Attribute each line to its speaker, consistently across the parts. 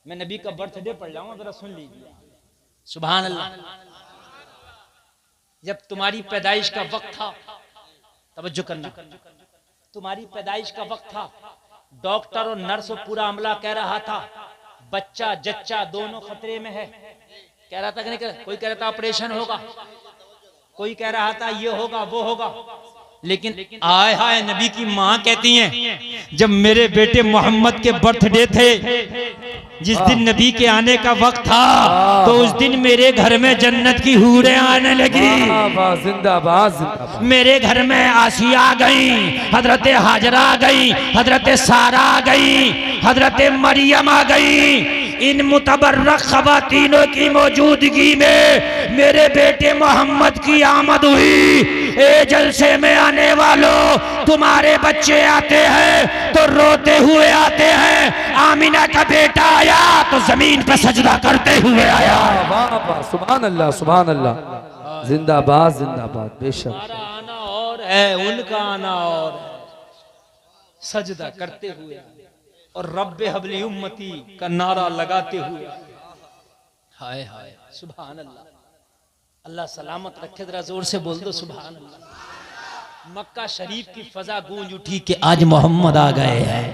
Speaker 1: मैं नबी का बर्थडे पढ़ लाऊंगा, जरा सुन लीजिए। सुभान अल्लाह। जब तुम्हारी पैदाइश का वक्त था, तवज्जो करना, तुम्हारी पैदाइश का वक्त था, डॉक्टर और नर्स और पूरा अमला कह रहा था बच्चा जच्चा दोनों खतरे में है। कह रहा था कि नहीं कह रहा? कोई कह रहा था ऑपरेशन होगा, कोई कह रहा था ये होगा वो होगा, लेकिन आय हाय नबी की माँ कहती हैं जब मेरे बेटे मोहम्मद के बर्थडे थे, जिस दिन नबी के आने का वक्त था, तो उस दिन मेरे घर में जन्नत की हूरें आने लगी।
Speaker 2: जिंदाबाद।
Speaker 1: मेरे घर में आसिया आ गई, हजरत हाजरा आ गई, हजरत सारा आ गई, हजरत मरियम आ गई। इन मुतबर्रक खवातीनों की मौजूदगी में मेरे बेटे मोहम्मद की आमद हुई। ए जलसे में आने वालों, तुम्हारे बच्चे आते हैं तो रोते हुए आते हैं। आमिना का बेटा आया तो जमीन पे सजदा करते हुए आया।
Speaker 2: सुभान अल्लाह, सुभान अल्लाह। जिंदाबाद जिंदाबाद। बेशक
Speaker 1: हमारा आना और है, उनका आना और है। सजदा करते हुए और रब्बे हबली उम्मती का नारा लगाते हुए। हाय हाय सुभान अल्लाह। अल्लाह सलामत रखे, जरा जोर से बोल दो सुभान अल्लाह। मक्का शरीफ की फजा गूंज उठी कि आज मोहम्मद आ गए हैं।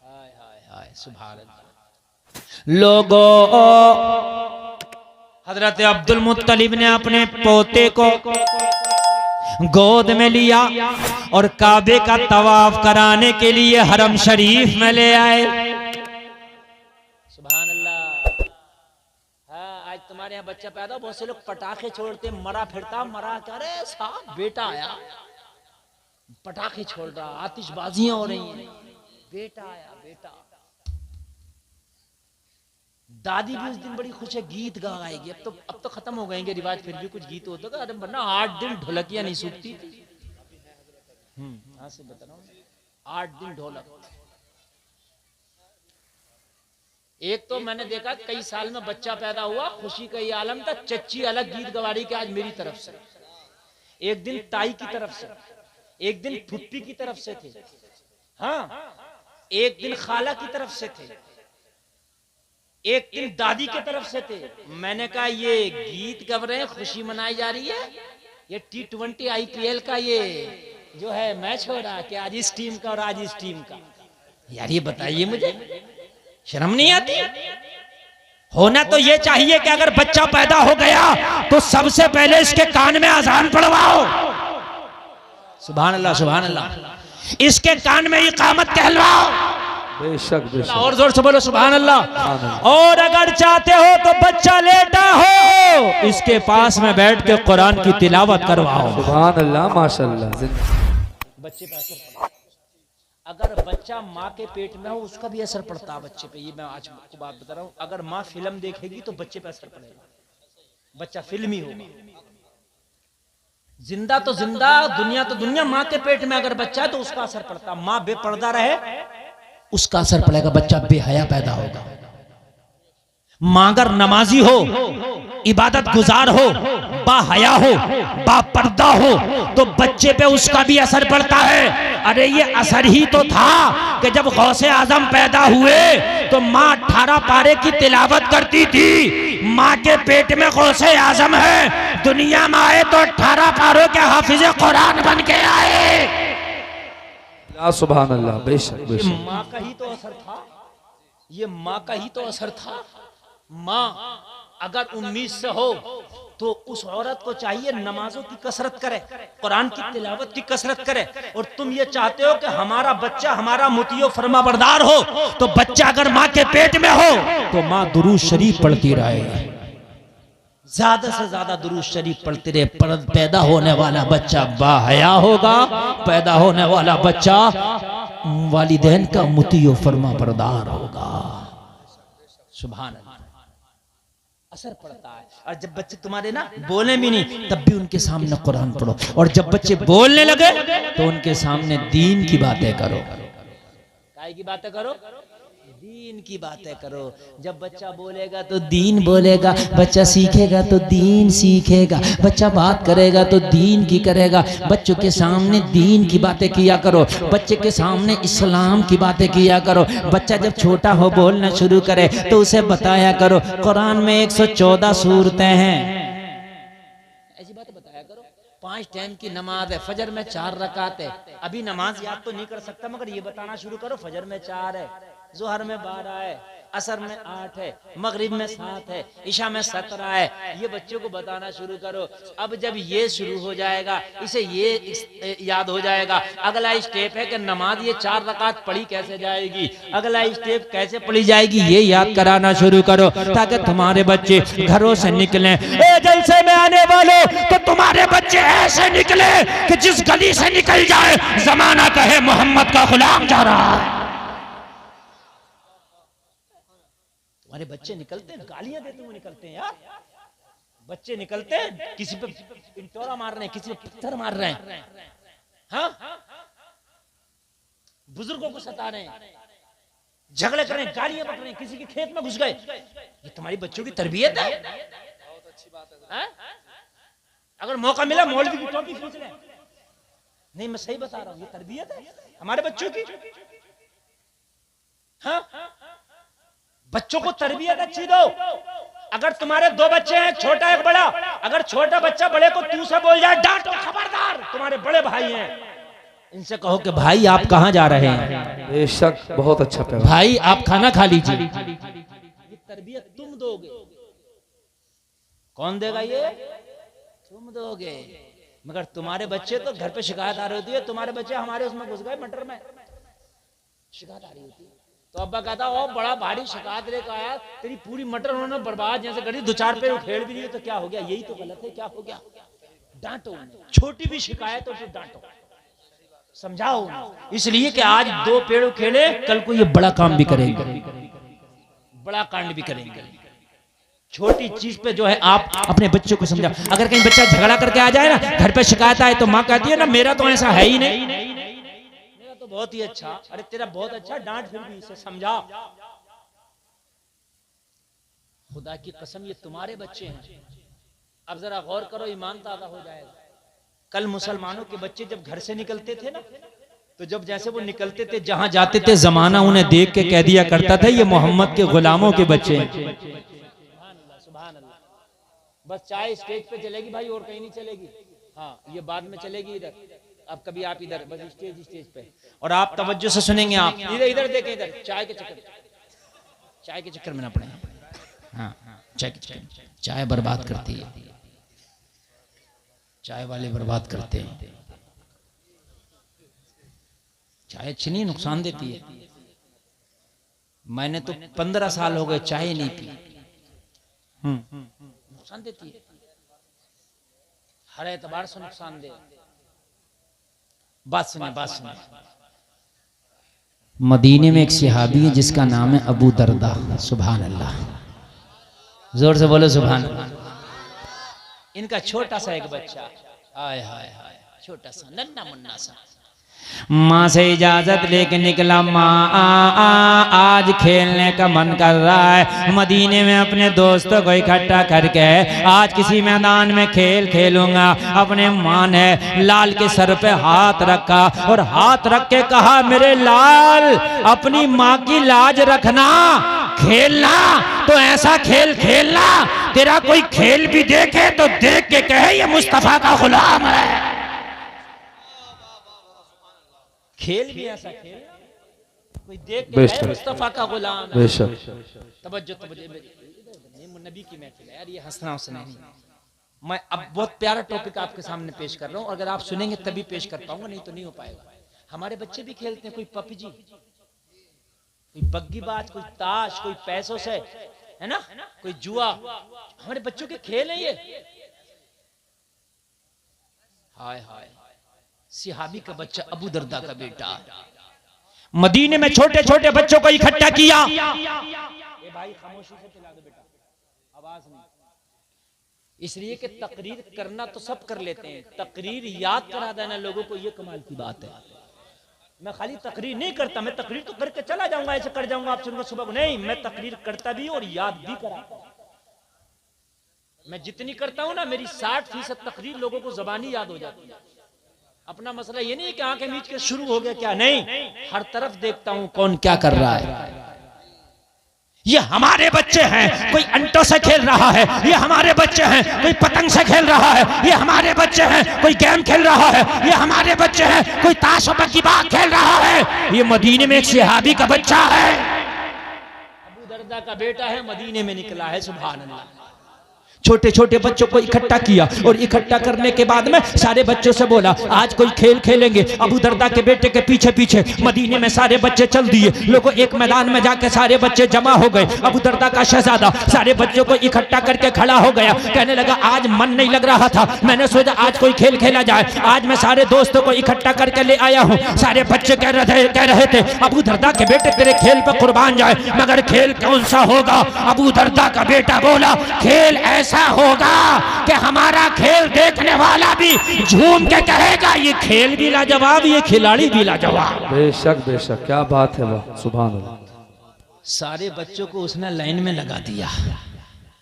Speaker 1: हाय हाय हाय सुभान अल्लाह। लोगों, हजरत अब्दुल मुत्तलिब ने अपने पोते को गोद में लिया और काबे का तवाफ कराने के लिए हरम शरीफ में ले आए। सुभान अल्लाह। हाँ, आज तुम्हारे यहाँ बच्चा पैदा, बहुत से लोग पटाखे छोड़ते, मरा फिरता, मरा करे साहब बेटा आया, पटाखे छोड़ रहा, आतिशबाजियां हो रही हैं, बेटा आया बेटा। दादी भी उस दिन बड़ी खुश है, गीत गाएगी। अब तो खत्म हो गएंगे रिवाज, फिर भी कुछ गीत होता है। वरना 8 दिन ढोलकियां नहीं सूखती थी। से बता रहा हूं, 8 दिन ढोलक। एक तो मैंने देखा कई साल में बच्चा पैदा हुआ, खुशी का ये आलम था, चच्ची अलग गीत गवारी के आज मेरी तरफ से, एक दिन ताई की तरफ से, एक दिन फुप्पी की तरफ से थे, हाँ एक दिन खाला की तरफ से थे, एक दिन दादी की तरफ से थे। मैंने कहा ये गीत गब रहे हैं, खुशी मनाई जा रही है, ये T20 IPL का ये जो है मैच हो रहा है कि आज इस टीम का और आज इस टीम का। यार ये बताइए, मुझे शर्म नहीं आती? होना तो ये चाहिए कि अगर बच्चा पैदा हो गया तो सबसे पहले इसके कान में अजान पढ़वाओ। सुभान अल्लाह सुभान अल्लाह। इसके कान में इकामत कहलवाओ।
Speaker 2: बेशक बेशक।
Speaker 1: और जोर से बोलो सुभान अल्लाह। और अगर चाहते हो तो बच्चा लेटा हो, इसके पास में बैठ के कुरान की तिलावत करवाओ।
Speaker 2: सुभान अल्लाह माशाअल्लाह।
Speaker 1: बच्चे पे असर पड़ता, अगर बच्चा माँ के पेट में हो उसका भी असर पड़ता है बच्चे पे। ये मैं आज आपको बात बता रहा हूँ, अगर माँ फिल्म देखेगी तो बच्चे पे असर पड़ेगा, बच्चा फिल्मी होगा। जिंदा तो जिंदा, दुनिया तो दुनिया, माँ के पेट में अगर बच्चा है तो उसका असर पड़ता। माँ बेपर्दा रहे उसका असर पड़ेगा, बच्चा बेहया पैदा होगा। माँ अगर नमाजी हो, इबादत गुजार हो, बाहया हो, बापर्दा हो, तो बच्चे पे उसका भी असर पड़ता है। अरे ये असर ही तो था कि जब गौसे आजम पैदा हुए तो माँ 18 पारे की तिलावत करती थी। माँ के पेट में गौसे आजम है, दुनिया में आए तो 18 पारों के हाफिज कुरान बन के आए।
Speaker 2: सुभान अल्लाह। बेशक बेशक।
Speaker 1: माँ का ही तो असर था, ये माँ का ही तो असर था। माँ अगर उम्मीद से हो तो उस औरत को चाहिए नमाजों की कसरत करे, कुरान की तिलावत की कसरत करे। और तुम ये चाहते हो कि हमारा बच्चा हमारा मुतियो फरमाबरदार हो, तो बच्चा अगर माँ के पेट में हो तो माँ दुरूद शरीफ पढ़ती रहे, ज्यादा से ज्यादा दुरूद शरीफ पढ़ते रहे। पैदा होने वाला बच्चा बाहया होगा, पैदा होने वाला बच्चा वालिदैन का मुतियो फरमाबरदार होगा। सुभान अल्लाह। असर पड़ता है। और जब बच्चे तुम्हारे ना बोले भी नहीं तब भी उनके सामने कुरान पढ़ो, और जब बच्चे बोलने लगे तो उनके सामने दीन की बातें करो। काय की बातें करो? दीन की बातें करो। जब बच्चा बोलेगा तो दीन बोलेगा, बच्चा सीखेगा तो दीन सीखेगा, बच्चा बात करेगा तो दीन की करेगा। बच्चों के सामने दीन की बातें किया करो, बच्चे के सामने इस्लाम की बातें किया करो। बच्चा जब छोटा हो बोलना शुरू करे तो उसे बताया करो कुरान में 114 सूरतें हैं, ऐसी बातें बताया करो। 5 टाइम की नमाज है, फजर में 4 रकात है। अभी नमाज याद तो नहीं कर सकता मगर ये बताना शुरू करो फजर में 4 है, जोहर में 12 है, असर में 8 है, मगरिब में 7 है, ईशा में 17 है। ये बच्चों को बताना शुरू करो। अब जब ये शुरू हो जाएगा, इसे ये याद हो जाएगा। अगला स्टेप है कि नमाज ये 4 रकात पढ़ी कैसे जाएगी, अगला स्टेप कैसे पढ़ी जाएगी, ये याद कराना शुरू करो ताकि तुम्हारे बच्चे घरों से निकले। ए जलसे में आने वालों, तो तुम्हारे बच्चे ऐसे निकले कि जिस गली से निकल जाए जमाना कहे मोहम्मद का गुलाम जा रहा है। हमारे बच्चे निकलते हैं, गालियां देते हुए निकलते हैं यार। बच्चे निकलते हैं, किसी पे इंटोरा मार रहे हैं, किसी पे पत्थर मार रहे हैं, हाँ, बुजुर्गों को सता रहे हैं, झगड़े कर रहे हैं, गालियां बक रहे हैं, किसी के खेत में घुस गए। ये तुम्हारी बच्चों की तरबियत है? बहुत अच्छी बात है। अगर मौका मिला मौलवी की टोपी खींच ले। नहीं, मैं सही बता रहा हूं, ये तरबियत है हमारे बच्चों की। हाँ, बच्चों को तरबियत अच्छी दो। अगर तुम्हारे 2 बच्चे हैं, छोटा एक बड़ा, अगर छोटा बच्चा बड़े को तू से बोल जाए, डांटो, खबरदार, तुम्हारे बड़े भाई हैं, इनसे कहो कि भाई आप कहां जा रहे हैं।
Speaker 2: बेशक, बहुत अच्छा पैगाम।
Speaker 1: भाई आप खाना खा लीजिए। ये तरबियत तुम दोगे। कौन देगा ये? तुम दोगे। मगर तुम्हारे बच्चे तो घर पे शिकायत आ रही होती है, तुम्हारे बच्चे हमारे उसमें घुस गए मटर में, शिकायत आ रही होती है। तो अब्बा कहता ओ बड़ा भारी शिकायत लेकर आया, तेरी पूरी मटर उन्होंने बर्बाद जैसे करी, 2-4 पे उखेड़ भी नहीं, तो क्या हो गया? यही तो गलत है, क्या हो गया? डांटो, छोटी भी शिकायत हो तो डांटो, समझाओ। इसलिए कि आज 2 पेड़ उखेड़े, कल को ये बड़ा काम भी करेंगे, बड़ा कांड भी करेंगे। छोटी चीज पे जो है आप अपने बच्चों को समझाओ। अगर कहीं बच्चा झगड़ा करके आ जाए ना, घर पे शिकायत आए, तो माँ कहती है ना मेरा तो ऐसा है ही नहीं, मेरा तो बहुत ही अच्छा। अरे तेरा बहुत अच्छा, डांट फिर भी इसे समझा। खुदा की कसम ये तुम्हारे बच्चे हैं। अब जरा गौर करो, ईमान ताजा हो जाएगा। कल मुसलमानों के बच्चे जब घर से निकलते थे ना, तो जब जैसे वो निकलते थे, जहां जाते थे, जमाना उन्हें देख के कह दिया करता था ये मोहम्मद के गुलामों के बच्चे हैं। बस चाय स्टेज पे चलेगी भाई, और कहीं नहीं चलेगी। हाँ, ये बाद में चलेगी इधर। अब कभी आप इधर, बस स्टेज पे, और आप तवज्जो से सुनेंगे। आप इधर इधर देखें, इधर चाय के चक्कर में ना पड़े। हाँ, चाय के चक्कर, चाय बर्बाद करती है, चाय वाले बर्बाद करते हैं। चाय अच्छी नहीं, नुकसान देती है। मैंने तो 15 साल हो गए चाय नहीं पी, नुकसान देती है, हर एतबार से नुकसान दे। बात सुने। मदीने में एक सहाबी है जिसका नाम है अबू दरदा। सुभान अल्लाह, जोर से बोलो सुभान अल्लाह। इनका छोटा सा एक बच्चा, हाय हाय हाय, छोटा सा नन्ना मुन्ना सा, माँ से इजाजत लेके निकला, माँ आज खेलने का मन कर रहा है, मदीने में अपने दोस्तों को इकट्ठा करके आज किसी मैदान में खेल खेलूंगा। अपने माँ ने लाल के सर पे हाथ रखा और हाथ रख के कहा, मेरे लाल अपनी माँ की लाज रखना, खेलना तो ऐसा खेल खेलना, तेरा कोई खेल भी देखे तो देख के कहे ये मुस्तफा का गुलाम है। खेल भी ऐसा खेल कोई देख के कहे मुस्तफा का गुलाम है। तवज्जो, नबी की महफिल है यार, ये हंसना हंसना नहीं। मैं अब बहुत प्यारा टॉपिक आपके सामने पेश कर रहा हूँ, अगर आप सुनेंगे तभी पेश कर पाऊंगा, नहीं तो नहीं हो पाएगा। हमारे बच्चे भी खेलते हैं, कोई पबजी, कोई बग्गीबाज, कोई ताश, कोई पैसों से, है ना, कोई जुआ। हमारे बच्चों के खेल है ये। हाय हाय, सिहाबी का बच्चा, अबू दरदा का बेटा, मदीने में छोटे छोटे बच्चों को इकट्ठा किया। ये भाई खामोशी से पिला दो बेटा, आवाज नहीं। इसलिए कि तकरीर करना तो सब कर लेते हैं, तकरीर याद करा देना लोगों को, ये कमाल की बात है। मैं खाली तकरीर नहीं करता, मैं तकरीर तो करके चला जाऊंगा, ऐसे कर जाऊंगा आप सुनकर सुबह को, नहीं, मैं तकरीर करता भी और याद भी कराता। मैं जितनी करता हूं ना, मेरी 60% तकरीर लोगों को जबानी याद हो जाती है। अपना मसला ये नहीं कि आंखें मीच के शुरू हो गया क्या, नहीं, हर तरफ देखता हूं कौन क्या कर रहा है। ये हमारे बच्चे हैं, कोई अंटों से खेल रहा है, ये हमारे बच्चे हैं, कोई पतंग से खेल रहा है, ये हमारे बच्चे हैं, कोई गेम खेल रहा है, ये हमारे बच्चे हैं, कोई ताश और की बात खेल रहा है। ये मदीने में एक सहाबी का बच्चा है, अबू दरदा का बेटा है, मदीने में निकला है, सुभान अल्लाह। छोटे छोटे बच्चों को इकट्ठा किया और इकट्ठा करने के बाद में सारे बच्चों से बोला आज कोई खेल खेलेंगे। अबू दरदा के बेटे के पीछे पीछे मदीने में सारे बच्चे चल दिए। लोगों एक मैदान में जाके सारे बच्चे जमा हो गए। अबू दरदा का शहजादा सारे बच्चों को इकट्ठा करके खड़ा हो गया, कहने लगा आज मन नहीं लग रहा था, मैंने सोचा आज कोई खेल खेला जाए, आज मैं सारे दोस्तों को इकट्ठा करके ले आया हूँ। सारे बच्चे कह रहे थे अबू दरदा के बेटे तेरे खेल पर कुर्बान जाए, मगर खेल कौन सा होगा? अबू दरदा का बेटा बोला खेल ऐसा होगा कि हमारा खेल देखने वाला भी झूम के कहेगा ये खेल भी लाजवाब, ये खिलाड़ी भी लाजवाब।
Speaker 2: बेशक बेशक, क्या बात है वाह, सुभान अल्लाह।
Speaker 1: सारे बच्चों को उसने लाइन में लगा दिया।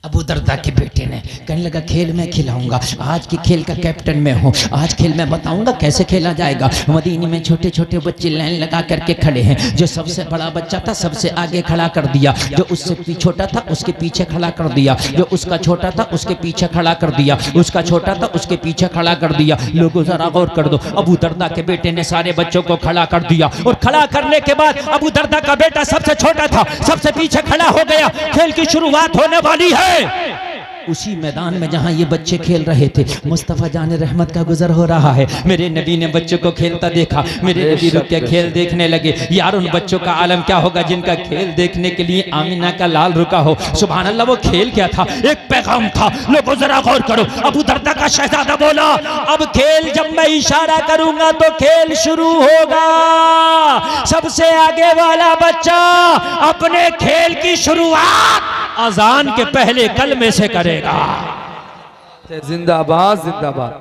Speaker 1: अबू दरदा के बेटे ने कहने लगा खेल मैं खिलाऊंगा, आज के खेल का कैप्टन मैं हूँ, आज खेल मैं बताऊंगा कैसे खेला जाएगा। मदीने में छोटे छोटे बच्चे लाइन लगा करके खड़े हैं। जो सबसे बड़ा बच्चा था सबसे आगे खड़ा कर दिया, जो उससे छोटा था उसके पीछे खड़ा कर दिया, जो उसका छोटा था उसके पीछे खड़ा कर दिया, उसका छोटा था उसके पीछे खड़ा कर दिया। लोगों जरा गौर कर दो, अबू दरदा के बेटे ने सारे बच्चों को खड़ा कर दिया और खड़ा करने के बाद अबू दरदा का बेटा सबसे छोटा था, सबसे पीछे खड़ा हो गया। खेल की शुरुआत होने वाली है। उसी मैदान में जहां ये बच्चे खेल रहे थे मुस्तफा जान रहमत का गुजर हो रहा है। मेरे नबी ने बच्चों को खेलता देखा, मेरे नबी रुक के खेल देखने लगे। यार उन बच्चों का आलम क्या होगा जिनका खेल देखने के लिए आमिना का लाल रुका हो। सुभान अल्लाह, वो खेल क्या था? एक पैगाम था। लोगों जरा गौर करो, अबू दरदा का शहजादा बोला अब खेल जब मैं इशारा करूंगा तो खेल शुरू होगा। सबसे आगे वाला बच्चा अपने खेल की शुरुआत अजान के पहले कलमे से करेगा।
Speaker 2: जिंदाबाद जिंदाबाद,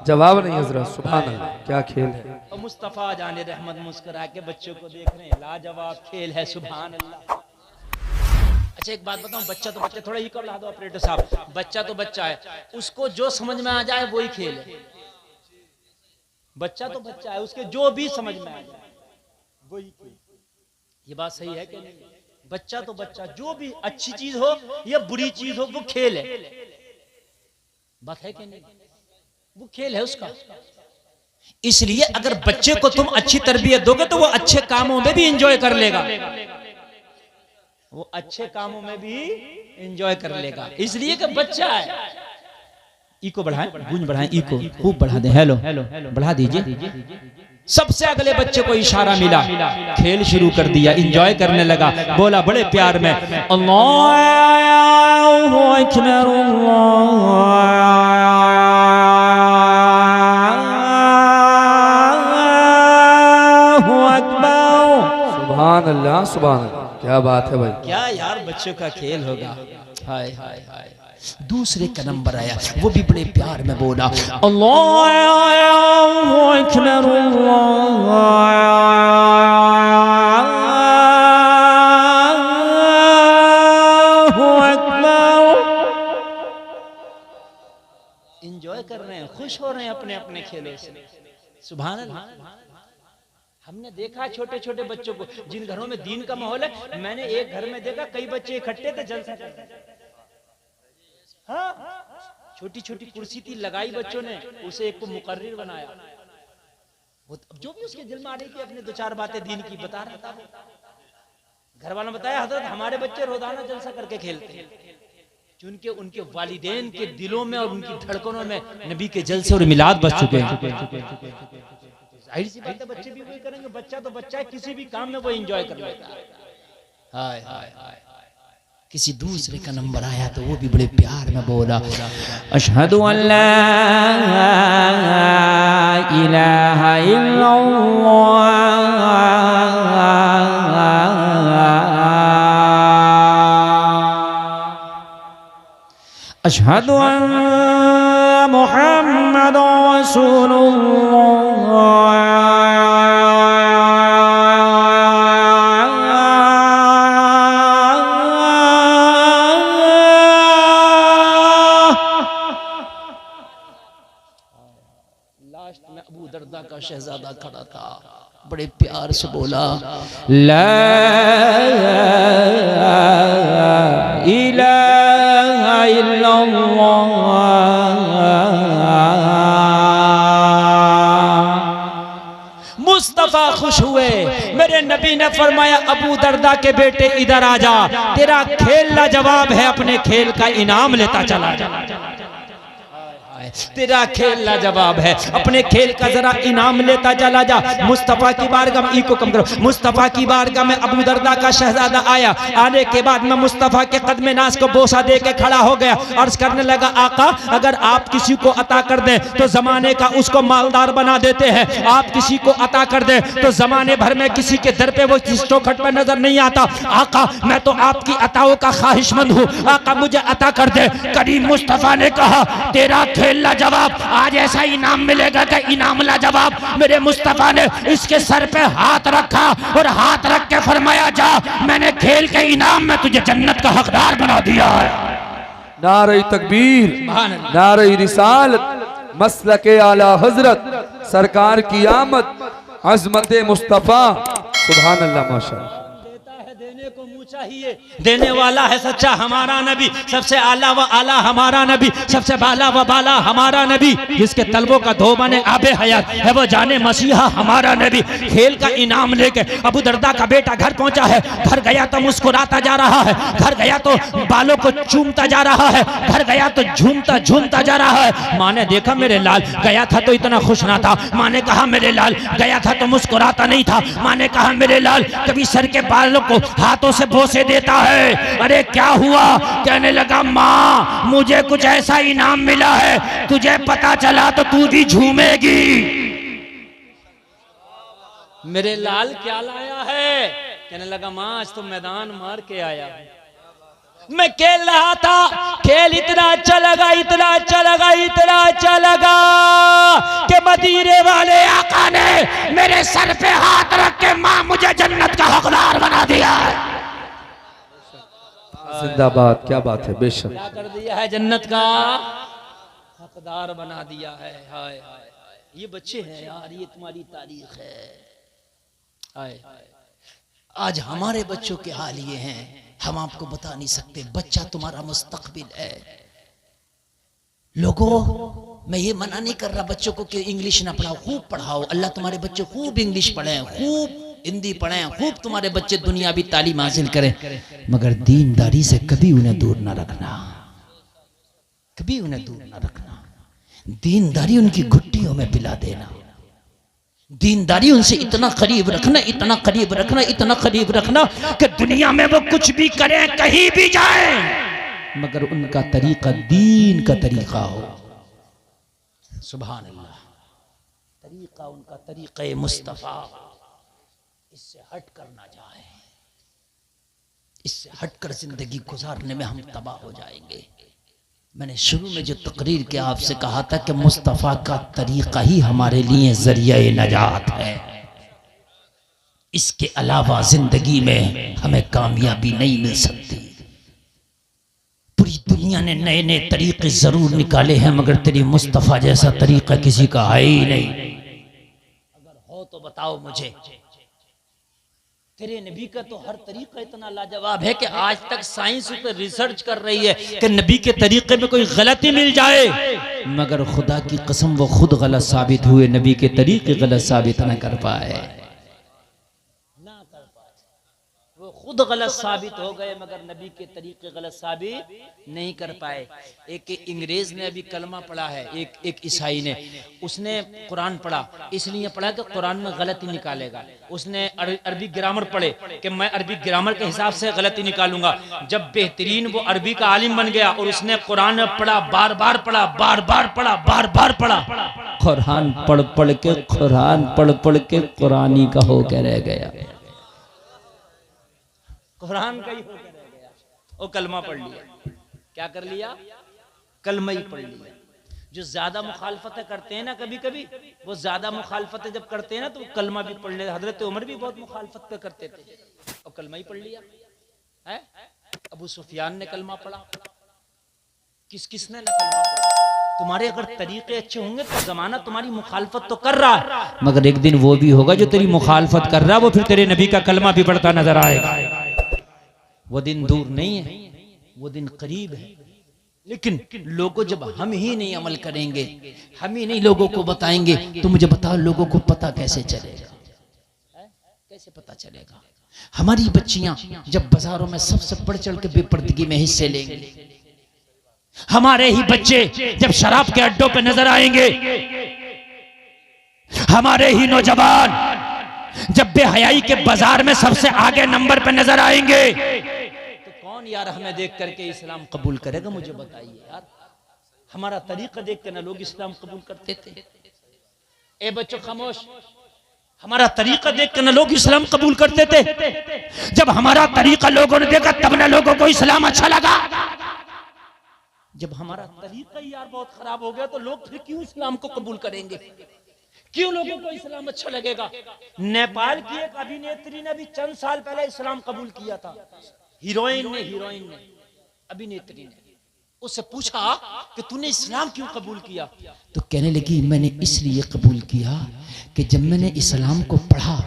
Speaker 2: जवाब नहीं हजरत, सुभान अल्लाह, क्या खेल है।
Speaker 1: और मुस्तफा जाने रहमत मुस्कुरा के बच्चों को देख रहे हैं, लाजवाब खेल है, सुभान अल्लाह। अच्छा एक बात बताऊं, बच्चा तो बच्चा, थोड़ा ये कर ला दो ऑपरेटर साहब, बच्चा तो बच्चा है, उसको जो समझ में आ जाए वही खेल है। बच्चा तो बच्चा है, उसके जो भी समझ में आ जाए वही खेल। ये बात सही है कि नहीं? बच्चा तो बच्चा, जो भी अच्छी चीज हो या बुरी चीज हो वो खेल है। बात है कि नहीं? वो खेल है उसका। इसलिए अगर बच्चे को तुम अच्छी तरबियत दोगे तो वो अच्छे कामों में भी एंजॉय कर लेगा, वो अच्छे कामों में भी एंजॉय कर लेगा। इसलिए कि बच्चा है। इको बढ़ाएं, गूंज बढ़ाएं, इको खूब बढ़ा दें। हेलो बढ़ा दीजिए। सबसे अगले बच्चे को इशारा मिला, खेल शुरू कर दिया, एंजॉय करने लगा। बोला बड़े प्यार में अल्लाहु अकबर, अल्लाहु अकबर।
Speaker 2: सुभान अल्लाह सुभान अल्लाह, क्या बात है भाई,
Speaker 1: क्या यार बच्चों का खेल होगा। हाय हाय हाय। दूसरे का नंबर आया, वो भी बड़े प्यार में बोला अल्लाहु अकबर, अल्लाहु अकबर। एंजॉय कर रहे हैं, खुश हो रहे हैं अपने अपने खेलों से। सुभान अल्लाह। हमने देखा छोटे छोटे बच्चों को, जिन घरों में दीन का माहौल है, मैंने एक घर में देखा कई बच्चे इकट्ठे थे, जलसा कर रहे थे। हाँ, छोटी छोटी कुर्सी थी लगाई बच्चों ने, उसे एक को मुकर्रिर बनाया। वो जो भी उसके दिल में आ रही थी अपने दो चार बातें दीन की बता रहा था। घर वालों ने बताया हजरत हमारे बच्चे रोजाना जलसा करके खेलते हैं, चूंकि उनके वालिदैन के दिलों में और उनकी धड़कनों में नबी के जलसे और मिलाद बस चुके हैं। जाहिर सी बात है बच्चे भी वही करेंगे। बच्चा तो बच्चा है, किसी भी काम में वो एंजॉय कर लेता है। हाय हाय हाय। किसी दूसरे का नंबर आया तो वो भी बड़े प्यार में बोला अशहदु अल्ला इलाहा इल्लल्लाह, अशहदु अन्ना मुहम्मदुर रसूलुल्लाह। का शहजादा खड़ा था, बड़े प्यार से बोला ला इलाहा इल्लल्लाह। मुस्तफा खुश हुए। मेरे नबी ने फरमाया अबू दरदा के बेटे इधर आ जा, तेरा खेल लाजवाब है, अपने खेल का इनाम लेता चला जा। तेरा खेल लाजवाब है, अपने खेल का जरा इनाम लेता चला जा। मुस्तफा की बारगाह में को कम करो। मुस्तफा की बारगाह में अबू दरदा का शहजादा आया। आने के बाद में मुस्तफा के कदमे नाज को बोसा दे के खड़ा हो गया। अर्ज करने लगा आका, अगर आप किसी को अता कर दें तो जमाने का उसको मालदार बना देते हैं, आप किसी को अता कर दें तो जमाने भर में किसी के दर पे वो चौखट पर नजर नहीं आता। आका मैं तो आपकी अताओं का ख्वाहिशमंद हूँ, आका मुझे अता कर दे। करीम मुस्तफा ने कहा तेरा खेल लाजवाब, आज ऐसा इनाम मिलेगा कि इनाम लाजवाब। मेरे मुस्तफा ने इसके सर पे हाथ रखा और हाथ रख के फरमाया जा, मैंने खेल के इनाम में तुझे जन्नत का हकदार बना दिया है।
Speaker 2: नारे तकबीर, नारे रिसालत, मसलके आला हजरत, सरकार की आमद, अजमत मुस्तफा। सुभान अल्लाह, माशाअल्लाह।
Speaker 1: देने को मुँह चाहिए, देने वाला है सच्चा हमारा नबी, सबसे आला व आला हमारा नबी, सबसे बाला व बाला हमारा नबी, जिसके तलबों का धोबने आबे हयात है वो जाने मसीहा हमारा नबी। खेल का इनाम लेके अबू दरदा का बेटा घर पहुंचा है। घर गया तो मुस्कुराता जा रहा है, घर गया तो बालों को चूमता जा रहा है, घर गया तो झूमता झूमता जा रहा है। माँ ने देखा मेरे लाल गया था तो इतना खुश ना था। माँ ने कहा मेरे लाल गया था तो मुस्कुराता नहीं था। माँ ने कहा मेरे लाल कभी सर के बालों को हाथों से बोसे देता है। अरे क्या हुआ? कहने लगा माँ मुझे कुछ ऐसा इनाम मिला है, तुझे पता चला तो तू भी झूमेगी। मेरे लाल क्या लाया है? कहने लगा माँ आज तो मैदान मार के आया, मैं खेल रहा था, खेल इतना अच्छा लगा, इतना अच्छा लगा, इतना अच्छा लगा कि मदीने वाले आका ने मेरे सर पे हाथ रख के माँ मुझे जन्नत का हकदार बना दिया है।
Speaker 2: जिंदाबाद, क्या बात है, बेशक
Speaker 1: क्या कर दिया है, जन्नत का हकदार बना दिया है। हाय हाय हाय, ये बच्चे हैं यार, ये तुम्हारी तारीख है। हाय आज हमारे बच्चों के हाल ये हैं, हम आपको बता नहीं सकते। बच्चा तुम्हारा मुस्तकबिल है। लोगों मैं ये मना नहीं कर रहा बच्चों को कि इंग्लिश ना पढ़ाओ, खूब पढ़ाओ। अल्लाह तुम्हारे बच्चे खूब इंग्लिश पढ़ें, खूब हिंदी पढ़ें, खूब तुम्हारे बच्चे दुनियावी तालीम हासिल करें, मगर दीनदारी से कभी उन्हें दूर ना रखना, कभी उन्हें दूर ना रखना। दीनदारी उनकी घुट्टियों में पिला देना, दीनदारी उनसे इतना करीब रखना, इतना करीब रखना, इतना करीब रखना कि दुनिया में वो कुछ भी करें, कहीं भी जाएं, मगर उनका तरीका दीन का तरीका हो। सुभान अल्लाह, तरीका उनका तरीक़े मुस्तफ़ा, इससे हट कर ना जाए, इससे हटकर जिंदगी गुजारने में हम तबाह हो जाएंगे। मैंने शुरू में जो तकरीर के आपसे कहा था कि मुस्तफ़ा का तरीका ही हमारे लिए ज़रिया नजात है, इसके अलावा जिंदगी में हमें कामयाबी नहीं मिल सकती। पूरी दुनिया ने नए नए तरीके जरूर निकाले हैं, मगर तेरी मुस्तफ़ा जैसा तरीका किसी का है ही नहीं। अगर हो तो बताओ मुझे। तेरे नबी का तो हर तरीका इतना लाजवाब है कि आज तक साइंस उस पर रिसर्च कर रही है कि नबी के तरीके में कोई गलती मिल जाए, मगर खुदा की कसम वो खुद गलत साबित हुए, नबी के तरीके गलत साबित न कर पाए, वो खुद गलत साबित हो गए, मगर नबी के तरीके गलत साबित नहीं कर पाए। एक अंग्रेज ने अभी कलमा पढ़ा है, एक ईसाई ने, उसने कुरान पढ़ा, इसलिए पढ़ा कि कुरान में गलती निकालेगा। उसने अरबी ग्रामर पढ़े कि मैं अरबी ग्रामर के हिसाब से गलती निकालूंगा। जब बेहतरीन वो अरबी का आलिम बन गया और उसने कुरान में पढ़ा, बार बार पढ़ा, बार बार पढ़ा, बार बार पढ़ा, कुरान पढ़ पढ़ के, कुरान पढ़ पढ़ के कुरानी का होकर रह गया, कुरान का ही होकर रह गया। वो कलमा पढ़ लिया, क्या कर लिया? कलमा ही पढ़ लिया। जो ज्यादा मुखालफतें करते हैं ना, कभी कभी वो ज्यादा मुखालफतें जब करते हैं ना तो वो कलमा भी पढ़ ले। हजरत उमर भी बहुत मुखालफत पे करते थे और कलमा ही पढ़ लिया है। अबू सुफियान ने कलमा पढ़ा, किसने ना कलमा पढ़ा? तुम्हारे अगर तरीके अच्छे होंगे तो जमाना तुम्हारी मुखालफत तो कर रहा है, मगर एक दिन वो भी होगा जो तेरी मुखालफत कर रहा है, वो फिर तेरे नबी का कलमा भी पढ़ता नजर आएगा। वो दिन दूर नहीं है, वो दिन करीब है। लेकिन लोगों जब हम ही नहीं अमल करेंगे, हम ही नहीं लोगों को बताएंगे, तो मुझे बताओ लोगों को पता कैसे चलेगा? कैसे पता चलेगा? हमारी बच्चियां जब बाजारों में सबसे बढ़ चढ़ के बेपर्दगी में हिस्से लेंगे, हमारे ही बच्चे जब शराब के अड्डों पे नजर आएंगे, हमारे ही नौजवान जब बेहयाई के बाजार में सबसे आगे नंबर पे नजर आएंगे, तो कौन यार हमें देख करके इस्लाम कबूल करेगा? मुझे बताइए यार। हमारा तरीका देख कर ना लोग इस्लाम कबूल करते थे। ए बच्चों खामोश, हमारा तरीका देख कर ना लोग इस्लाम कबूल करते थे। जब हमारा तरीका लोगों ने देखा तब ना लोगों को इस्लाम अच्छा लगा। जब हमारा तरीका ही यार बहुत खराब हो गया तो लोग फिर क्यों इस्लाम को कबूल करेंगे? क्यों लोगों को इस्लाम अच्छा लगेगा? नेपाल की एक अभिनेत्री ने भी चंद साल पहले इस्लाम कबूल किया था। हीरोइन ने अभिनेत्री ने उससे पूछा कि तूने इस्लाम क्यों कबूल किया? तो कहने लगी मैंने इसलिए कबूल किया कि जब मैंने इस्लाम को पढ़ा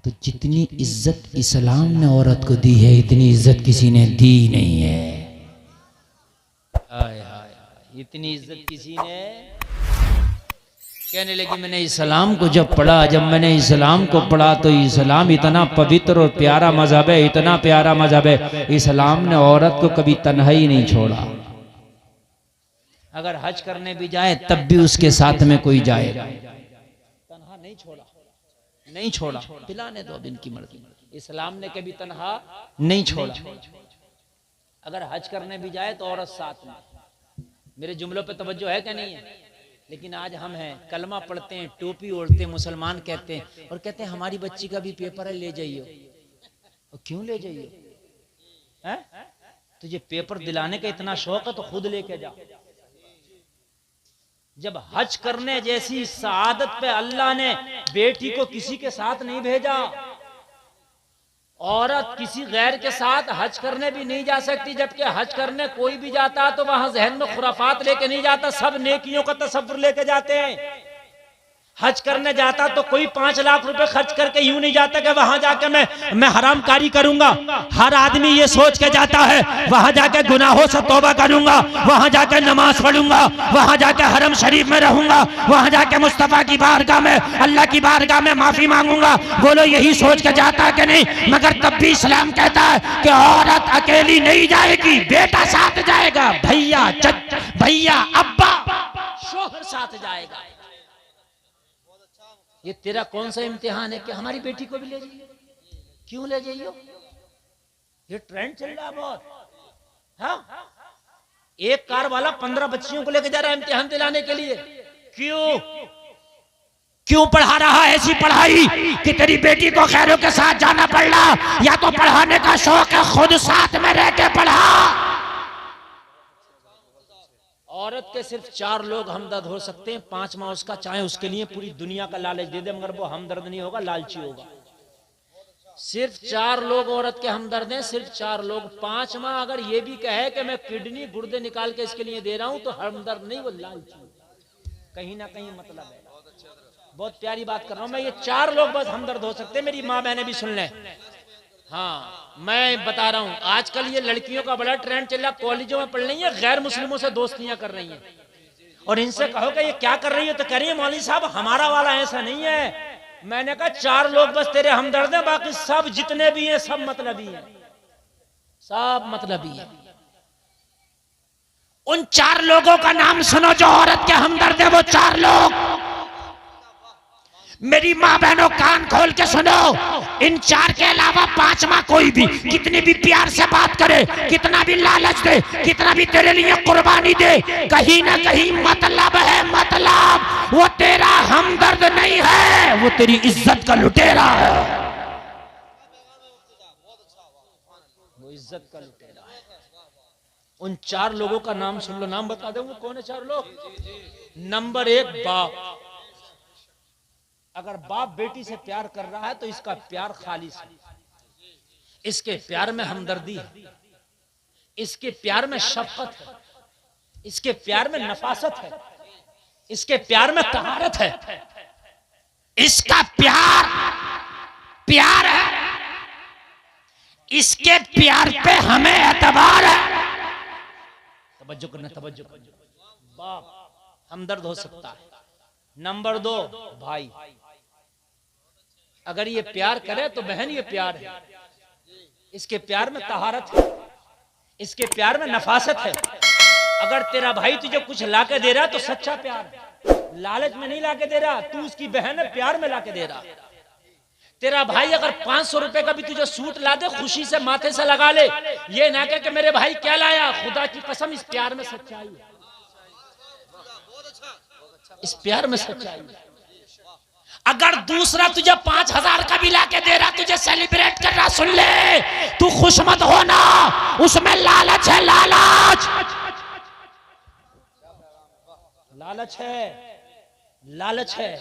Speaker 1: तो जितनी इज्जत इस्लाम ने औरत को दी है इतनी इज्जत किसी ने दी नहीं है। हाय हाय, इतनी इज्जत किसी ने। कहने लगी मैंने इस्लाम को जब पढ़ा, जब मैंने इस्लाम को पढ़ा तो इस्लाम इतना पवित्र और प्यारा मजहब है, इतना प्यारा मजहब है, इस्लाम ने औरत को कभी तन्हाई नहीं छोड़ा। अगर हज करने भी जाए तब भी उसके साथ में कोई जाएगा, तन्हा नहीं छोड़ा। पिलाने दो, अब इनकी मर्जी। इस्लाम ने कभी तन्हा नहीं छोड़ा। अगर हज करने भी जाए तो औरत साथ में। मेरे जुमलों पे तवज्जो है क्या नहीं है? लेकिन आज हम हैं, कलमा पढ़ते हैं, टोपी ओढ़ते हैं, मुसलमान कहते हैं और कहते हैं हमारी बच्ची का भी पेपर है, ले जाइए। और क्यों ले जाइए? तुझे पेपर दिलाने का इतना शौक है तो खुद लेके जा। जब हज करने जैसी सआदत पे अल्लाह ने बेटी को किसी के साथ नहीं भेजा, औरत किसी गैर के साथ हज करने भी नहीं जा सकती। जबकि हज करने कोई भी जाता तो वहां जहन में खुराफात लेके नहीं जाता, सब नेकियों का तसव्वुर लेके जाते हैं। हज करने जाता तो कोई 5 लाख रुपए खर्च करके यूं नहीं जाता कि वहां जाके मैं हरामकारी करूंगा। हर आदमी ये सोच के जाता है वहां जाके गुनाहों से तौबा करूंगा, वहां जाके नमाज पढ़ूंगा, वहां जाके हरम शरीफ में रहूंगा, वहां जाके मुस्तफा की बारगाह में, अल्लाह की बारगाह में माफी मांगूंगा। बोलो यही सोच के जाता है कि नहीं? मगर तब भी इस्लाम कहता है कि औरत अकेली नहीं जाएगी, बेटा साथ जाएगा, भैया अब्बा शोहर साथ जाएगा। ये तेरा कौन सा इम्तिहान है कि हमारी बेटी को भी ले जाइए? क्यों ले जाइए? ये ट्रेंड चल रहा है बहुत। हाँ? एक कार वाला 15 बच्चियों को लेकर जा रहा है इम्तिहान दिलाने के लिए। क्यों पढ़ा रहा है ऐसी पढ़ाई कि तेरी बेटी को खैरों के साथ जाना पड़ रहा? या तो पढ़ाने का शौक है, खुद साथ में रह के पढ़ा। औरत के सिर्फ 4 लोग हमदर्द हो सकते हैं, 5वां उसका, चाहे उसके लिए पूरी दुनिया का लालच दे दे, मगर वो हमदर्द नहीं होगा, लालची होगा। सिर्फ 4 लोग औरत के हमदर्द हैं, सिर्फ 4 लोग। 5वां अगर ये भी कहे कि मैं किडनी गुर्दे निकाल के इसके लिए दे रहा हूं तो हमदर्द नहीं, वो लालची। कहीं ना कहीं मतलब है। बहुत प्यारी बात कर रहा हूं मैं। ये 4 लोग बस हमदर्द हो सकते हैं। मेरी माँ बहनें भी सुन लें। हाँ, मैं बता रहा हूं आजकल ये लड़कियों का बड़ा ट्रेंड चल रहा, कॉलेजों में पढ़ रही है, गैर मुस्लिमों से दोस्तियां कर रही हैं। और इनसे कहो कि ये क्या कर रही है तो कह रही है मौलवी साहब हमारा वाला ऐसा नहीं है। मैंने कहा 4 लोग बस तेरे हमदर्द हैं, बाकी सब जितने भी हैं सब मतलबी हैं, सब मतलबी हैं। उन 4 लोगों का नाम सुनो जो औरत के हमदर्द है। वो 4 लोग, मेरी माँ बहनों कान खोल के सुनो, इन 4 के अलावा 5वां कोई भी कितनी भी प्यार से बात करे, कितना भी लालच दे, कितना भी तेरे लिए कुर्बानी दे, कहीं ना कहीं मतलब है, मतलब वो तेरा हमदर्द नहीं है, वो तेरी इज्जत का लुटेरा है। वो इज्जत का लुटेरा है। उन 4 लोगों का नाम सुन लो, नाम बता दो वो कौन है 4 लोग। नंबर 1 बाप। अगर बाप बेटी से प्यार कर रहा है तो इसका प्यार खालिस है, इसके प्यार में हमदर्दी है, इसके प्यार में शफकत है, इसके प्यार में नफासत है, इसके प्यार में तहारत है, इसका प्यार प्यार है, इसके प्यार पे हमें एतबार है। तवज्जो करना, तवज्जो करना। बाप हमदर्द हो सकता है। नंबर 2 भाई, अगर ये प्यार करे तो बहन ये प्यार है, इसके प्यार में तहारत है, इसके प्यार में नफासत है। अगर तेरा भाई तुझे कुछ लाके दे रहा तो सच्चा प्यार है, लालच में नहीं लाके दे रहा, तू उसकी बहन है, प्यार में लाके दे रहा। तेरा भाई अगर 500 रुपए का भी तुझे सूट ला दे, खुशी से माथे से लगा ले, ये ना कह कि मेरे भाई क्या लाया, खुदा की कसम इस प्यार में सच्चाई है, इस प्यार में सच्चाई है। अगर दूसरा तुझे 5000 का भी लाके दे रहा, तुझे सेलिब्रेट कर रहा, सुन ले, तू खुश मत होना, उसमें लालच है, लालच लालच है, लालच है।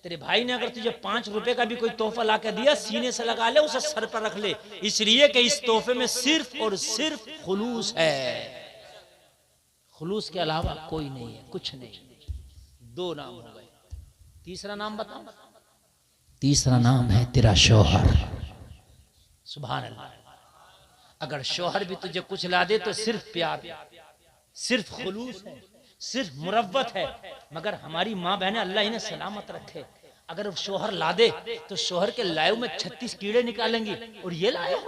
Speaker 1: तेरे भाई ने अगर तुझे 5 रुपए का भी कोई तोहफा लाके दिया, सीने से लगा ले, उसे सर पर रख ले, इसलिए कि इस तोहफे में सिर्फ और सिर्फ खुलूस है, खुलूस के अलावा कोई नहीं है, कुछ नहीं। 2 नाम हो गए, तीसरा नाम बताओ। तीसरा नाम है तेरा शौहर। सुभान अल्लाह। अगर शौहर भी तुझे कुछ ला दे तो सिर्फ प्यार, सिर्फ खुलूस है, सिर्फ मुरव्वत है। मगर हमारी माँ बहनें, अल्लाह इन्हें सलामत रखे, अगर शौहर ला दे तो शौहर के लायु में 36 कीड़े निकालेंगी, और ये लाया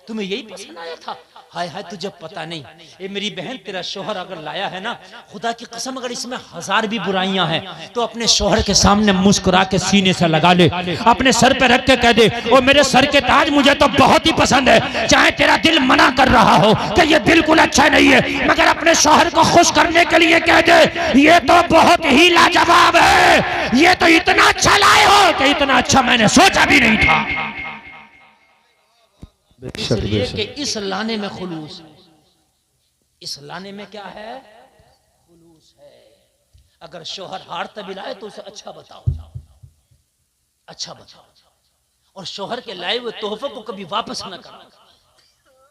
Speaker 1: तुम्हें यही पसंद आया था, हाय हाय तुझे पता नहीं। ये मेरी बहन, तेरा शौहर अगर लाया है ना, खुदा की कसम अगर इसमें 1000 भी बुराइयां हैं तो अपने शौहर के सामने मुस्कुरा के सीने से लगा ले, अपने सर पे रख के कह दे, ओ मेरे सर के ताज मुझे तो बहुत ही पसंद है, चाहे तेरा दिल मना कर रहा हो कि ये बिल्कुल अच्छा नहीं है, मगर अपने शौहर को खुश करने के लिए कह दे, ये तो बहुत ही लाजवाब है, ये तो इतना अच्छा लाए हो कि इतना अच्छा मैंने सोचा भी नहीं था। इसलिए कि इस लाने में खुलूस है, इस लाने में क्या है, खुलूस है। अगर शौहर हार तभी लाए तो उसे अच्छा बताओ, अच्छा बताओ, और शौहर के लाए हुए तोहफे को कभी वापस न करो।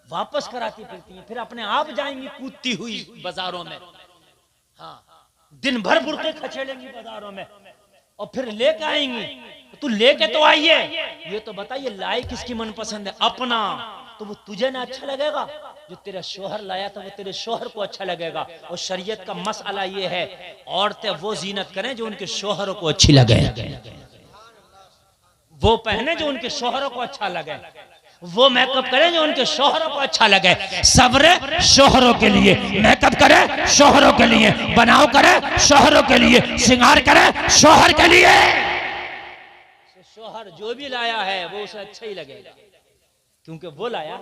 Speaker 1: वापस कराती फिरती हैं, फिर अपने आप जाएंगी कूदती हुई बाजारों में, हाँ, दिन भर बुरके खचेड़ेंगी बाजारों में, और फिर लेके आएंगी। तू लेके तो आई है, ये तो बताइए लाई किसकी मनपसंद है, अपना तो वो तुझे ना अच्छा लगेगा, जो तेरा शौहर लाया था वो तेरे शौहर को अच्छा लगेगा। और शरीयत का मसला ये है, औरतें वो जीनत करें जो उनके शौहरों को अच्छी लगे, वो पहने जो उनके शौहरों को अच्छा लगे, वो मेकअप करें जो उनके शौहरों को अच्छा लगे। सब्र शौहरों के लिए, मेकअप करे शौहरों के लिए, बनाव करे शौहरों के लिए, श्रृंगार करे शौहर के लिए। शौहर जो भी लाया है वो उसे अच्छा ही लगेगा, क्योंकि वो लाया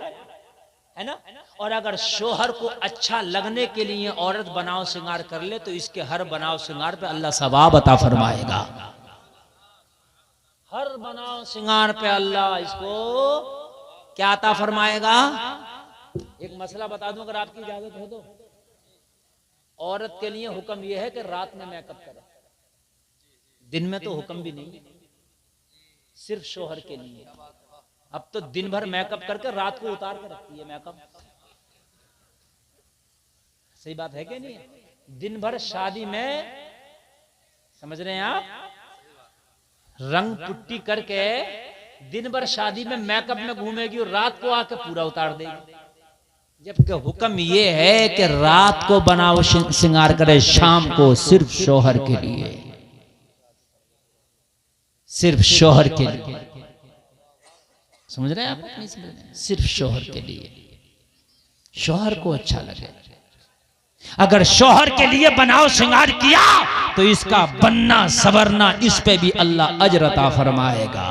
Speaker 1: है ना। और अगर शौहर को अच्छा लगने के लिए औरत बनाव श्रृंगार कर ले तो इसके हर बनाव श्रृंगार पे अल्लाह सवाब अता फरमाएगा। हर बनाव श्रृंगार पे अल्लाह इसको क्या अता फरमाएगा। एक मसला बता दूं अगर आपकी इजाजत हो तो, औरत के लिए हुक्म यह है कि रात में मेकअप करे, दिन में तो हुक्म भी नहीं, सिर्फ शौहर के लिए। अब तो दिन भर मेकअप करके रात को उतार के रखती है मेकअप, सही बात है कि नहीं। दिन भर शादी में, समझ रहे हैं आप, रंग पुट्टी करके दिन भर शादी में मेकअप में घूमेगी और रात को आके पूरा उतार देगी, जबकि हुक्म ये है कि रात को बनाओ श्रृंगार करे, शाम को सिर्फ शौहर के लिए, सिर्फ शौहर के लिए। समझ रहे हैं आप, नहीं समझ रहे हैं? सिर्फ शौहर के लिए, शौहर को अच्छा लगे। अगर शौहर के लिए बनाओ श्रृंगार किया तो इसका बनना सवरना, इस पे भी अल्लाह अजर अता फरमाएगा।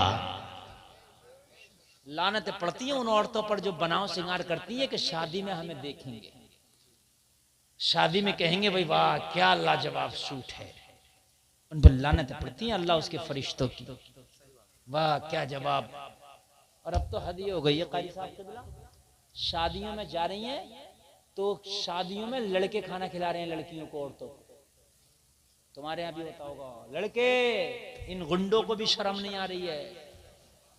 Speaker 1: लानतें पड़ती हैं उन औरतों पर जो बनाओ श्रृंगार करती है कि शादी में हमें देखेंगे, शादी में कहेंगे भाई वाह क्या लाजवाब सूट है, उन पर लानतें पड़ती हैं अल्लाह उसके फरिश्तों की, वाह क्या जवाब। और अब तो हद ही हो गई है, कारी साहब के बिला शादियों में जा रही हैं तो शादियों में लड़के खाना खिला रहे हैं लड़कियों को, औरतों को। तुम्हारे यहाँ भी होता होगा, लड़के, इन गुंडों को भी शर्म नहीं आ रही है,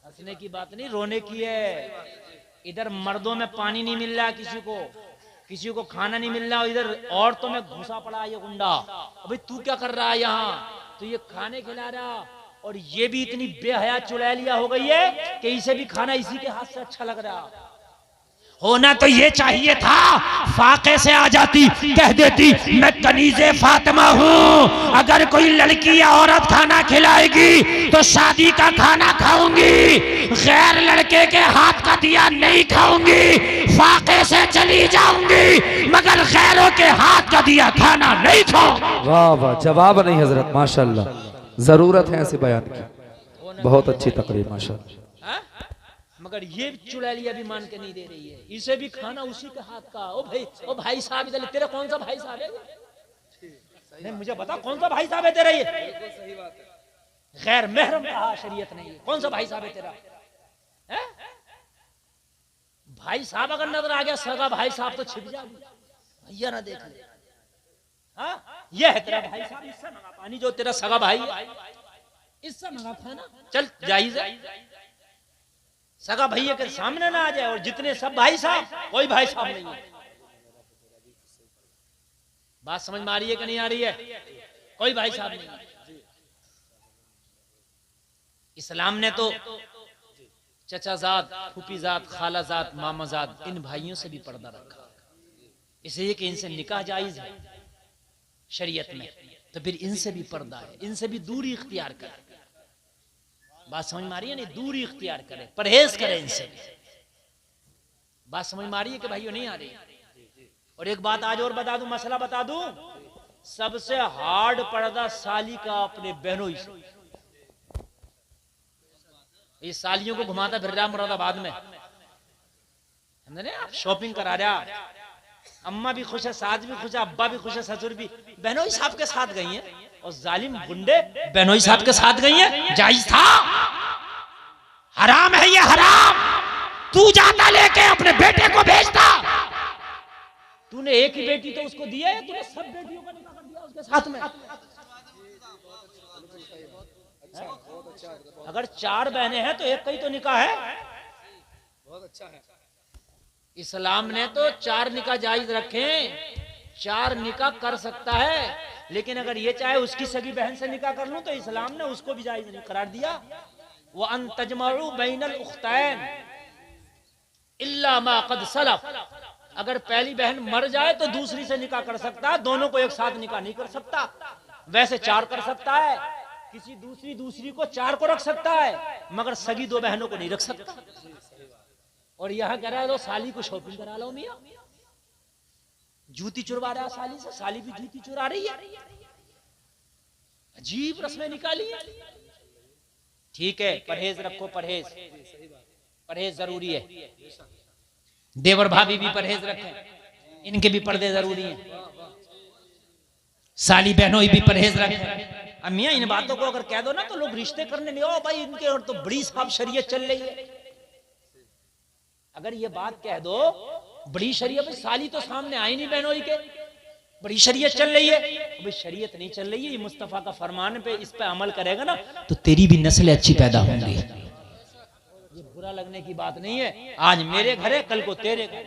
Speaker 1: हंसने की बात नहीं रोने की है। इधर मर्दों में पानी नहीं मिल रहा किसी को, किसी को खाना नहीं मिल रहा, इधर औरतों में घुसा पड़ा ये गुंडा, अबे तू क्या कर रहा है यहाँ, तो ये खाने खिला रहा, और ये भी इतनी बेहया चुड़ैलिया हो गई है कि इसे भी खाना इसी के हाथ से अच्छा लग रहा।
Speaker 3: होना तो ये चाहिए था, फाके से आ जाती, कह देती मैं कनीज़े फातिमा हूँ, अगर कोई लड़की या औरत खाना खिलाएगी तो शादी का खाना खाऊंगी, गैर लड़के के हाथ का दिया नहीं खाऊंगी, फाके से चली जाऊंगी मगर गैरों के हाथ का दिया खाना नहीं खाऊंगी।
Speaker 2: वाह वाह, जवाब नहीं हजरत, माशाल्लाह, जरूरत है ऐसे बयान की, बहुत अच्छी तकरीर माशाल्लाह।
Speaker 1: मगर ये चुड़ैलिया भी मान के नहीं दे रही है, इसे भी खाना उसी के हाथ का। ओ भाई साहब, इधर तेरा कौन सा भाई साहब है? नहीं मुझे बता कौन सा भाई साहब है तेरा? ये गैर महरम कहा शरीयत नहीं है, कौन सा भाई साहब है तेरा? है? भाई साहब अगर नजर आ गया सगा भाई साहब तो छिप जा, भैया ना देख ले। हाँ ये है तेरा भाई साहब, इससे मंगा पानी, जो तेरा सगा भाई है इससे मंगा खाना, चल जायज है। सगा भैया के सामने ना आ जाए, और जितने सब भाई साहब, कोई भाई साहब नहीं है। बात समझ में आ रही है कि नहीं आ रही है? कोई भाई साहब नहीं है। इस्लाम ने तो चचाजाद, फूफीजाद, खालाजाद, मामाजाद, इन भाइयों से भी पर्दा रखा, इसलिए कि इनसे निकाह जायज है शरीयत में, तो फिर इनसे भी पर्दा है, इनसे भी दूरी इख्तियार करें। बात समझ में आ रही है? नहीं, दूरी इख्तियार करें, परहेज करें इनसे। बात समझ में आ रही है कि भाइयों नहीं आ रही? और एक बात आज और बता दूं, मसला बता दूं, सबसे हार्ड पर्दा साली का अपने बहनों ही से। ये सालियों को घुमाता फिर रहा मुरादाबाद में, आप शॉपिंग करा रहा, अम्मा भी खुश है, सास भी खुश है, अब्बा भी खुश है, ससुर भी, बहनों ही साहब के साथ गई हैं, और जालिम गुंडे बहनोई साहब के साथ गई है।
Speaker 3: जायज था, हराम है ये हराम, तू जाता लेके अपने बेटे को भेजता।
Speaker 1: तूने एक ही बेटी तो उसको दिया है, तूने सब बेटियों का निकाह कर दिया उसके साथ में। अगर 4 बहनें हैं तो एक का ही तो निकाह है। बहुत अच्छा है, इस्लाम ने तो 4 निकाह जायज रखे, 4 निकाह कर सकता है, लेकिन अगर ये चाहे उसकी सगी बहन से निकाह कर लूं तो इस्लाम ने उसको भी जायज नहीं करार दिया। वो अन तजमउ बैनल उख्तैन इल्ला मा क़द सलफ, अगर पहली बहन मर जाए तो दूसरी से निकाह कर सकता है, दोनों को एक साथ निकाह नहीं कर सकता। वैसे 4 कर सकता है, किसी दूसरी को 4 को रख सकता है, मगर सगी 2 बहनों को नहीं रख सकता। और यहाँ करा लो साली को शॉपिंग करा लो, मियां जूती चुरवा रहा साली से, साली भी जूती चुरा रही है, अजीब रस्में निकाली है। ठीक है, परहेज रखो, परहेज जरूरी है। देवर भाभी भी परहेज रखें, इनके भी पर्दे जरूरी हैं।
Speaker 3: साली बहनों भी परहेज रखें।
Speaker 1: अम्मियां इन बातों को अगर कह दो ना तो लोग रिश्ते करने में, ओ भाई इनके और तो बड़ी साहब शरीयत चल रही है। अगर ये बात कह दो बड़ी शरीयत, साली तो सामने आई नहीं बहनोई के, बड़ी शरीयत चल रही है, भाई शरीयत नहीं चल रही है, ये मुस्तफा का फरमान पे, इस पे अमल करेगा ना
Speaker 3: तो तेरी भी नस्ल अच्छी पैदा होंगी।
Speaker 1: ये बुरा लगने की बात नहीं है, आज मेरे घर है कल को तेरे घर,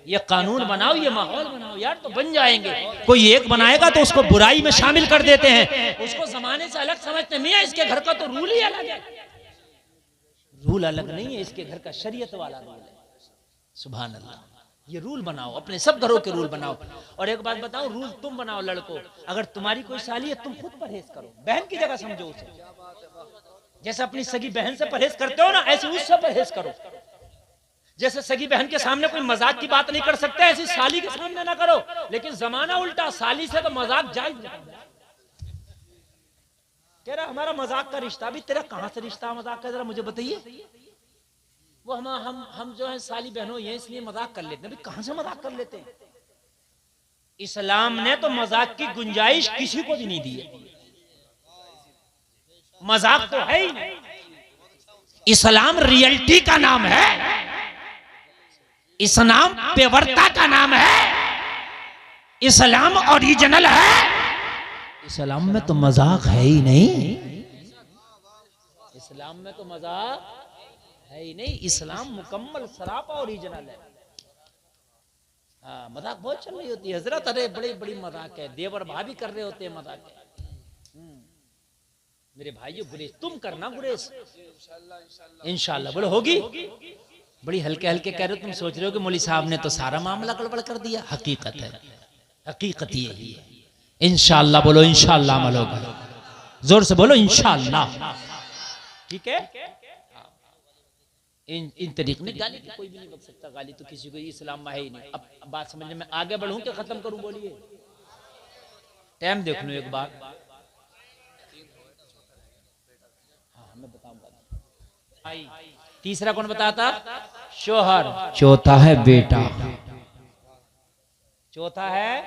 Speaker 1: ये कानून बनाओ, ये माहौल बनाओ यार, तो बन जाएंगे।
Speaker 3: कोई एक बनाएगा तो उसको बुराई में शामिल कर देते हैं,
Speaker 1: उसको जमाने से अलग समझते नहीं है, इसके घर का तो रूल ही अलग है। रूल अलग नहीं है, इसके घर का शरीयत वाला रूल है। सुभान अल्लाह, ये रूल बनाओ, अपने सब घरों के रूल बनाओ। और एक बात बताओ, रूल तुम बनाओ लड़कों, अगर तुम्हारी कोई साली है तुम खुद परहेज करो, बहन की जगह समझो उसे, जैसे अपनी सगी बहन से परहेज करते हो ना, ऐसे उससे परहेज करो। जैसे सगी बहन के सामने कोई मजाक की बात नहीं कर सकते, ऐसी साली के सामने ना करो। लेकिन जमाना उल्टा, साली से तो मजाक जायज कह रहा हमारा मजाक का रिश्ता, भी तेरा कहां से रिश्ता मजाक का, जरा मुझे बताइए। वो हम जो है साली बहनों ये इसलिए मजाक कर लेते हैं, भी कहां से मजाक कर लेते हैं। इस्लाम ने तो मजाक की गुंजाइश किसी को भी नहीं दी है, मजाक तो है ही नहीं।
Speaker 3: इस्लाम रियलिटी का नाम है, इस्लाम पेवरता का नाम है, इस्लाम ओरिजिनल है। इस्लाम में तो मजाक है ही नहीं,
Speaker 1: इस्लाम में तो मजाक है ही नहीं, इस्लाम मुकम्मल सरापा ओरिजिनल है। हाँ, मजाक बहुत चल रही होती है हजरत, अरे बड़ी बड़ी मजाक है, देवर भाभी कर रहे होते हैं मजाक है। मेरे भाइयों गुरेज तुम करना, गुरेज इंशाल्लाह बोलो होगी। बड़ी हल्के हल्के कह रहे हो, तुम सोच रहे हो कि मौली साहब ने तो सारा मामला गड़बड़ कर दिया। हकीकत है, हकीकत यही है।
Speaker 3: इंशाअल्लाह बोलो, इंशाअल्लाह अमल होगा। जोर से बोलो इंशाअल्लाह।
Speaker 1: ठीक है। इन तरीके में गाली कोई भी नहीं बक सकता, गाली तो किसी को इस्लाम में है ही नहीं। अब बात समझने में आगे बढ़ूं कि खत्म करूं, बोलिए। टाइम देख लो एक बार। हाँ मैं बताऊंगा। तीसरा कौन बताता? शोहर।
Speaker 3: चौथा है बेटा।
Speaker 1: चौथा है,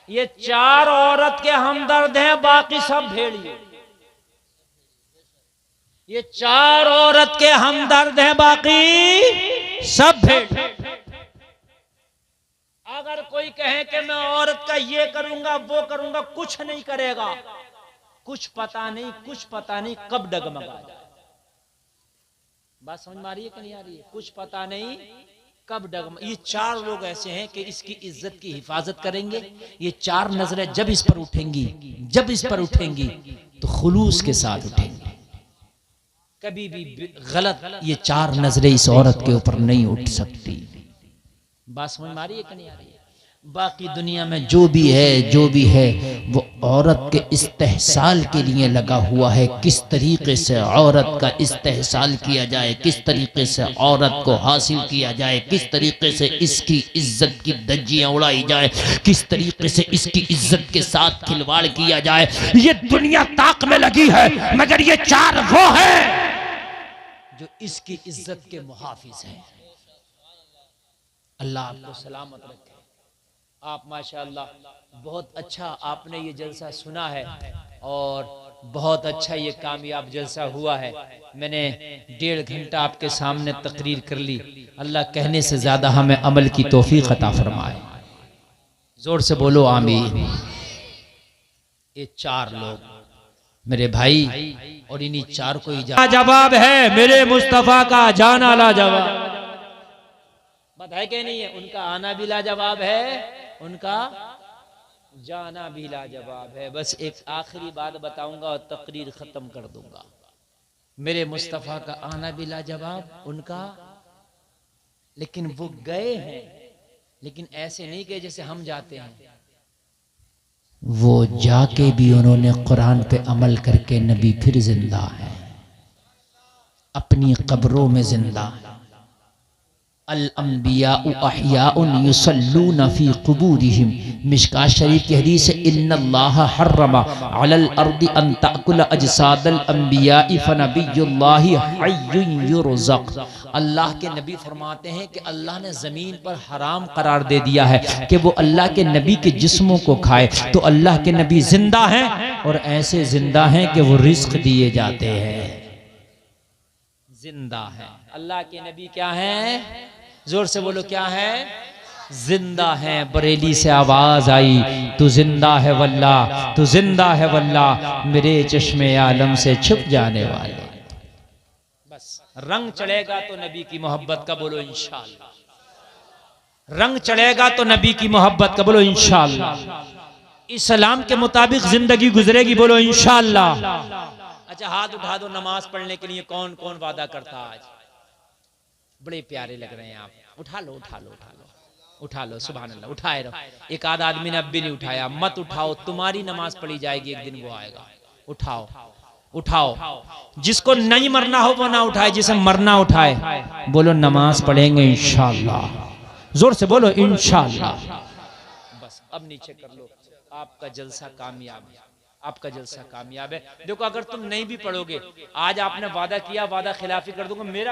Speaker 1: ये चार औरत के हमदर्द हैं, बाकी सब भेड़िए। ये चार औरत के हमदर्द हैं, बाकी सब भेड़। अगर कोई कहे कि मैं औरत का ये करूंगा वो करूंगा, कुछ नहीं करेगा। कुछ पता नहीं कब डगमगा जाए। बात समझ में आ रही है कि नहीं आ रही है? कुछ पता नहीं कब डगमगा। ये चार लोग ऐसे हैं कि इसकी इज्जत की हिफाजत करेंगे। ये चार नजरें जब इस पर उठेंगी तो खुलूस के साथ उठेंगी। कभी भी गलत ये चार नजरें इस औरत के ऊपर नहीं उठ सकती। बात समझ में आ रही है कि नहीं आ रही है? बाकी दुनिया में जो भी है वो औरत के इस्तेहसाल के लिए लगा हुआ है। किस तरीके से औरत का इस्तेहसाल किया जाए, किस तरीके से औरत को हासिल किया जाए, किस तरीके से इसकी इज्जत की धज्जियां उड़ाई जाए, किस तरीके से इसकी इज्जत के साथ खिलवाड़ किया जाए, ये दुनिया ताक में लगी है। मगर ये चार वो है जो इसकी इज्जत के मुहाफिज हैं। अल्लाह आपको सलामत रखे। आप माशाअल्लाह बहुत अच्छा आपने ये जलसा सुना है और बहुत अच्छा ये कामयाब जलसा हुआ है। मैंने 1.5 घंटा आपके सामने तकरीर कर ली। अल्लाह कहने से ज्यादा हमें अमल की तौफीक अता फरमाए। जोर से बोलो आमीन। ये चार लोग मेरे भाई, और इन्हीं चार को जवाब है मेरे मुस्तफा का जाना लाजवाब। बात है कि नहीं है? उनका आना भी लाजवाब है, उनका जाना भी लाजवाब है। बस एक आखिरी बात बताऊंगा और तकरीर खत्म कर दूंगा। मेरे मुस्तफा का आना भी लाजवाब उनका, लेकिन वो गए हैं, लेकिन ऐसे नहीं गए जैसे हम जाते हैं। वो जाके भी उन्होंने कुरान पे अमल करके नबी फिर जिंदा है, अपनी कब्रों में जिंदा है। अल अंबियाउ अहयाउन युसल्लूना फी कुबूरिहिम। मिशकात शरीफ की हदीस है, इन्नल्लाह हर्रमा अलल अर्दि अन ताकुल अजसादल अंबियाइ फनबियुल्लाहि हय्युन युरज़क। अल्लाह के नबी फरमाते हैं कि अल्लाह ने जमीन पर हराम करार दे दिया है कि वो अल्लाह के नबी के जिस्मों को खाए। तो अल्लाह के नबी जिंदा हैं और ऐसे जिंदा हैं कि वो रिस्क दिए जाते हैं। जिंदा है अल्लाह के नबी। क्या है? जोर से बोलो क्या है? जिंदा है। बरेली से आवाज आई, तू जिंदा है वल्ला, तू जिंदा है वल्ला, मेरे चश्मे आलम से छुप जाने वाले। बस रंग चढ़ेगा तो नबी की मोहब्बत का, बोलो इंशाअल्लाह। रंग चढ़ेगा तो नबी की मोहब्बत का, बोलो इंशाअल्लाह। इस्लाम के मुताबिक जिंदगी गुजरेगी, बोलो इंशाअल्लाह। अच्छा हाथ उठा दो, नमाज पढ़ने के लिए कौन कौन वादा करता आज? बड़े प्यारे लग रहे हैं आप। उठा लो उठा लो उठा लो उठा लो, सुभान अल्लाह। उठाए रहो। एक आध आदमी ने अब भी नहीं उठाया। मत उठाओ, तुम्हारी नमाज पढ़ी जाएगी, एक दिन वो आएगा। उठाओ उठाओ। जिसको नहीं मरना हो वो ना उठाए, जिसे मरना उठाए। बोलो नमाज पढ़ेंगे इंशाअल्लाह। जोर से बोलो इंशाअल्लाह। बस अब नीचे कर लो। आपका जलसा कामयाब है, आपका जलसा कामयाब है। देखो अगर तुम नहीं भी पढ़ोगे, आज आपने वादा किया, वादा खिलाफी कर दूंगा। मेरा